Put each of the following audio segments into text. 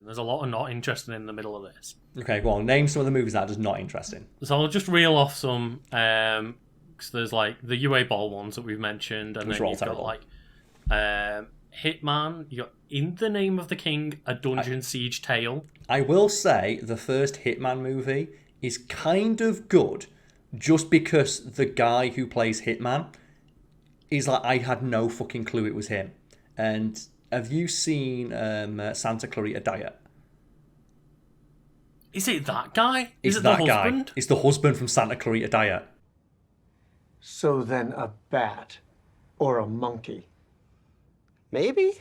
There's a lot of not interesting in the middle of this. Okay, well, name some of the movies that are just not interesting. So I'll just reel off some, because there's like the UA Ball ones that we've mentioned, and Which then are all you've terrible. got like Hitman, you got In the Name of the King, A Dungeon Siege Tale. I will say the first Hitman movie is kind of good, just because the guy who plays Hitman is like, I had no fucking clue it was him. And have you seen Santa Clarita Diet? Is it that guy? Is It's it that the husband? guy. It's the husband from Santa Clarita Diet. So then a bat or a monkey. Maybe?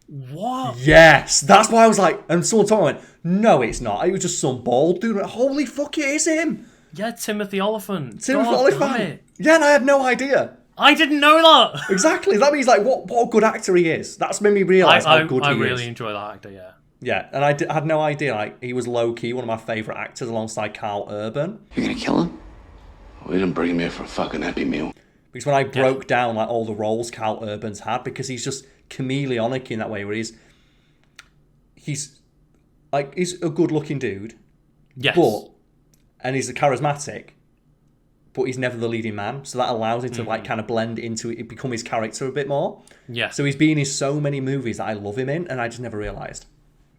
What? Yes, that's why I was like, and someone told me, no, it's not. It was just some bald dude. Holy fuck, it is him. Yeah, Timothy Oliphant. Timothy God damn Oliphant. it. Yeah, and I had no idea. I didn't know that. Exactly. That means like what a good actor he is. That's made me realise how good he I is. really enjoy that actor, yeah. Yeah, and I had no idea. Like he was low key one of my favourite actors alongside Karl Urban. You're gonna kill him? We didn't bring him here for a fucking Happy Meal. Because when I broke down like all the roles Karl Urban's had, because he's just chameleonic in that way, where he's a good looking dude, Yes. and he's charismatic, but he's never the leading man, so that allows him to like kind of blend into it, become his character a bit more. Yeah. So he's been in so many movies that I love him in, and I just never realised.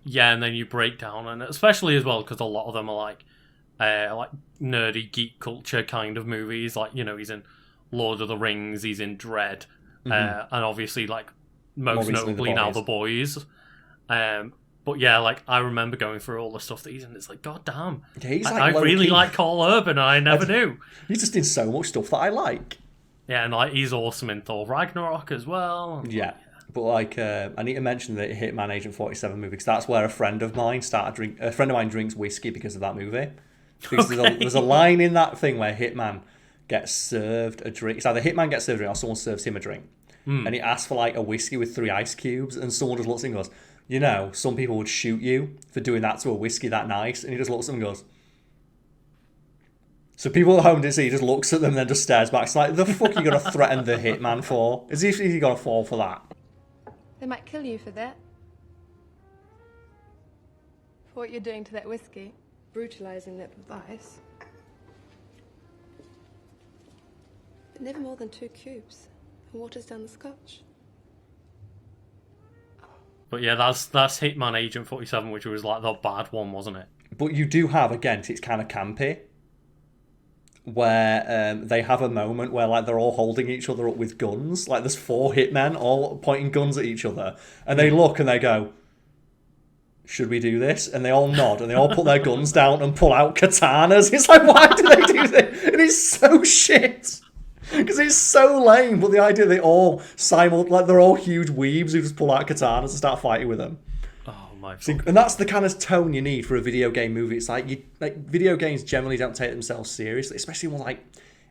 Yeah, and then you break down, and especially as well, because a lot of them are like nerdy geek culture kind of movies. Like, you know, he's in Lord of the Rings, he's in Dread, and obviously, like, most recently, notably The now, Boys. The Boys. But yeah, like, I remember going through all the stuff that he's in. It's like, god damn. Yeah, he's I like really low-key. like Karl Urban, and I never knew. He's just in so much stuff that I like. Yeah, and like he's awesome in Thor Ragnarok as well. Yeah. But like, I need to mention the Hitman Agent 47 movie, because that's where a friend of mine drinks whiskey because of that movie. Because there's a line in that thing where Hitman gets served a drink. It's either Hitman gets served a drink or someone serves him a drink. And he asks for like a whiskey with 3 ice cubes, and someone just looks at him and goes, you know, some people would shoot you for doing that to a whiskey that nice. And he just looks at them and goes. So people at home didn't see, he just looks at them and then just stares back. It's like, the fuck are you going to threaten the Hitman for? Is he going to fall for that? They might kill you for that. For what you're doing to that whiskey. Brutalizing that device. But never more than 2 cubes. And waters down the scotch. But yeah, that's Hitman Agent 47, which was like the bad one, wasn't it? But you do have, again, it's kind of campy, where they have a moment where like they're all holding each other up with guns. Like there's 4 hitmen all pointing guns at each other, and they look and they go, should we do this? And they all nod, and they all put their guns down and pull out katanas. It's like, why do they do this? And it's so shit. Because it's so lame, but the idea they all like they're all huge weebs who just pull out katanas and start fighting with them. Oh my! And that's the kind of tone you need for a video game movie. It's like video games generally don't take themselves seriously, especially one like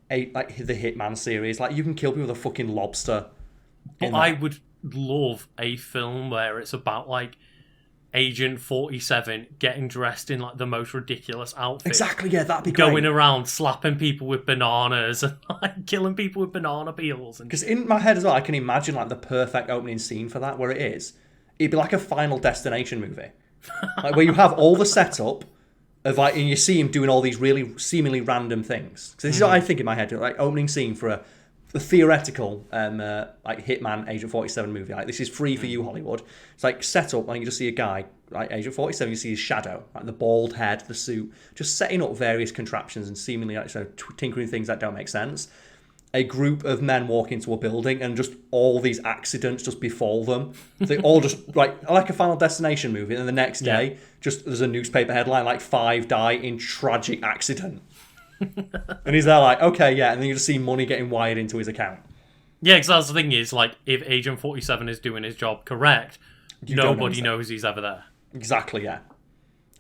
the Hitman series. Like you can kill people with a fucking lobster. But I would love a film where it's about like Agent 47 getting dressed in like the most ridiculous outfit. Exactly, yeah, that'd be great. Going around slapping people with bananas and like killing people with banana peels. Because in my head as well, I can imagine like the perfect opening scene for that, where it'd be like a Final Destination movie, like where you have all the setup of like, and you see him doing all these really seemingly random things. Because this is what I think in my head, like opening scene for a theoretical like Hitman Agent 47 movie. Like this is free for you, Hollywood. It's like set up, and you just see a guy like Agent 47. You see his shadow, like the bald head, the suit, just setting up various contraptions and seemingly like tinkering things that don't make sense. A group of men walk into a building, and just all these accidents just befall them. They all just like a Final Destination movie, and the next day, just there's a newspaper headline like 5 die in tragic accident. And he's there like, okay, yeah, and then you just see money getting wired into his account. Yeah, because that's the thing is, like, if Agent 47 is doing his job correct, nobody knows he's ever there. Exactly, yeah.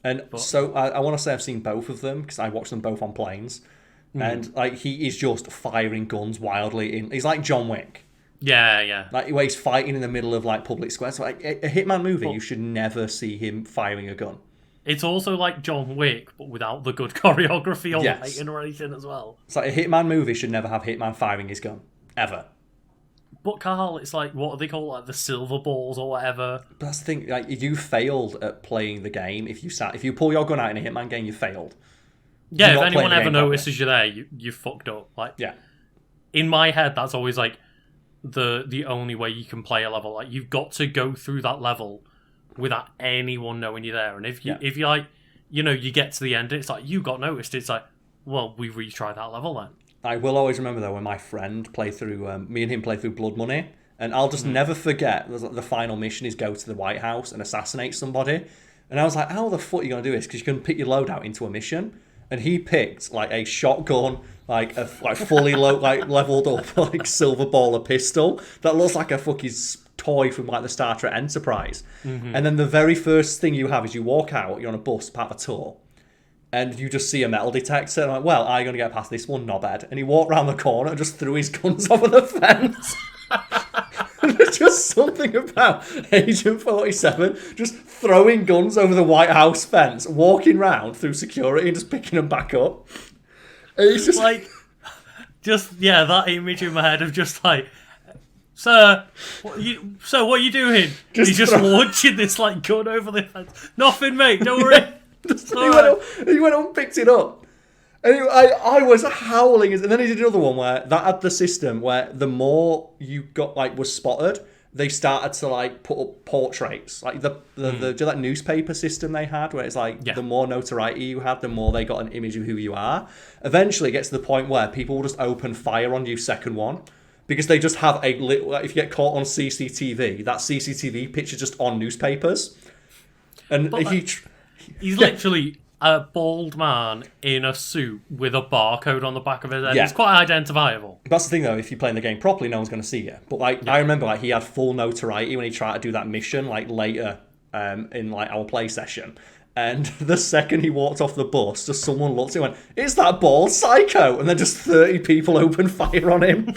And so I want to say I've seen both of them, because I watched them both on planes. And like he is just firing guns wildly. He's like John Wick. Yeah. Like where he's fighting in the middle of like public squares. So like a Hitman movie, you should never see him firing a gun. It's also like John Wick, but without the good choreography or lighting or anything as well. It's like a Hitman movie should never have Hitman firing his gun. Ever. But Carl, it's like, what are they called? Like the silver balls or whatever. But that's the thing. Like, you failed at playing the game. If you pull your gun out in a Hitman game, you failed. Yeah, You're if not anyone playing the ever game notices you're there, you fucked up. Like, Yeah. in my head, that's always like the only way you can play a level. Like, you've got to go through that level without anyone knowing you're there. And if you like, you know, you get to the end, it's like you got noticed. It's like, well, we retry that level then. I will always remember though when my friend played through, me and him played through Blood Money, and I'll just never forget the final mission is go to the White House and assassinate somebody, and I was like, how the fuck are you gonna do this? Because you can pick your loadout into a mission, and he picked like a shotgun, like a fully leveled up like silver baller pistol that looks like a fucking toy from like the Star Trek Enterprise, and then the very first thing you have is you walk out, you're on a bus, part of a tour. And you just see a metal detector. And I'm like, well, I'm going to get past this one, knobhead. And he walked round the corner and just threw his guns over the fence. There's just something about Agent 47 just throwing guns over the White House fence, walking round through security and just picking them back up. And it's just Like, that image in my head of just like, Sir, what are you doing? He's just launching this like gun over the fence. Nothing, mate. Don't worry. He went up and picked it up. And I was howling. And then he did another one where that had the system where the more you got was spotted, they started to like put up portraits. Like the that newspaper system they had where it's like the more notoriety you had, the more they got an image of who you are. Eventually it gets to the point where people will just open fire on you second one. Because they just have if you get caught on CCTV, that CCTV picture just on newspapers. And he's literally a bald man in a suit with a barcode on the back of his head. Yeah. It's quite identifiable. That's the thing, though. If you're playing the game properly, no one's going to see you. But I remember he had full notoriety when he tried to do that mission later in our play session. And the second he walked off the bus, just someone looked at him and went, "It's that bald psycho!" And then just 30 people opened fire on him.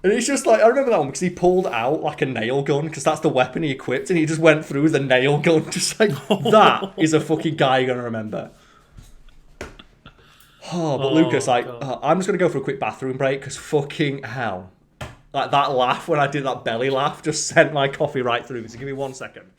And he's just like, I remember that one because he pulled out like a nail gun because that's the weapon he equipped, and he just went through the nail gun. Just like, that is a fucking guy you're going to remember. But Lucas, I'm just going to go for a quick bathroom break because fucking hell. Like that laugh when I did that belly laugh just sent my coffee right through. So give me 1 second.